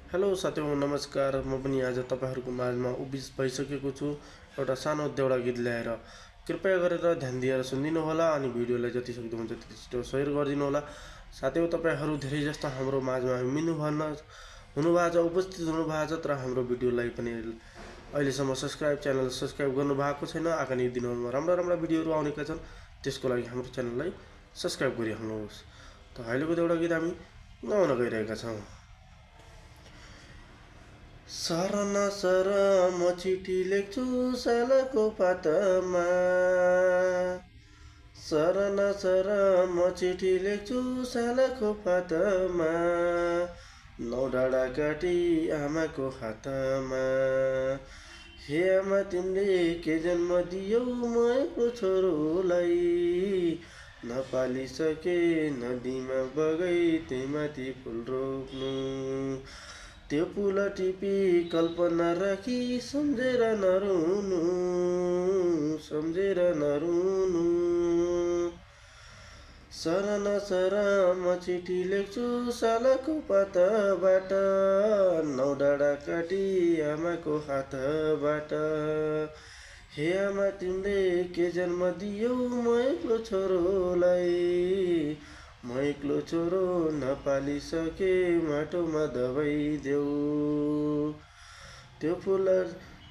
Hello साथीहरू नमस्कार। म पनि आज तपाईहरुको माझमा भइसकेको छु एउटा सानो देउडा गीत ल्याएर। कृपया गरेर ध्यान दिएर सुनिदिनु होला अनि भिडियोलाई जति सक्दो हुन्छ त्यति छिटो शेयर गरिदिनु होला। साथीहरू तपाईहरु धेरै जस्तो हाम्रो माझमा हुनुभएको छ, उपस्थित हुनुभएको छ, तर हाम्रो भिडियोलाई पनि अहिलेसम्म च्यानल सब्स्क्राइब गर्नु भएको छैन। आगामी दिनहरुमा राम्रा भिडियोहरु आउनेका छन्, त्यसको लागि हाम्रो च्यानललाई सब्स्क्राइब गरिहाल्नुहोस्। त अहिलेको देउडा गीत हामी गाउन गइरहेका छौं। सर न सर म चिठी लेख्छु सालको पातमा, सर न सर म चिठी लेख्छु सालको पातमा, नौ डाँडा काटी आमाको हातमा। हे आमा तिमीले के जन्म दियौ म एक्लो छोरोलाई, नपालिसके नदीमा बगै त्यही माथि फुल रोप्नु। त्यो पुल टिपी कल्पना राखी सम्झेर नरुनु, सम्झेर नरुनु। सर न सर म चिठी लेख्छु सालको पातबाट, नौ डाँडा काटी आमाको हातबाट। हे आमा तिमीले के जन्म दियौ म एक्लो छोरोलाई, म एक्लो छोरो नपालिसके माटोमा दबाइदेऊ। त्यो फुल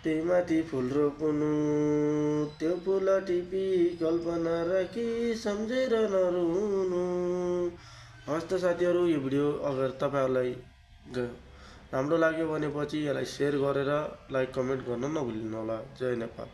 त्यही माथि फुल रोप्नु, त्यो फुल टिपी कल्पना राखी सम्झेर नरुनु। हस्त साथीहरु, यो भिडियो अगर तपाईहरुलाई राम्रो लाग्यो भनेपछि यसलाई शेयर गरेर लाइक कमेन्ट गर्न नभुल्नु होला। जय नेपाल।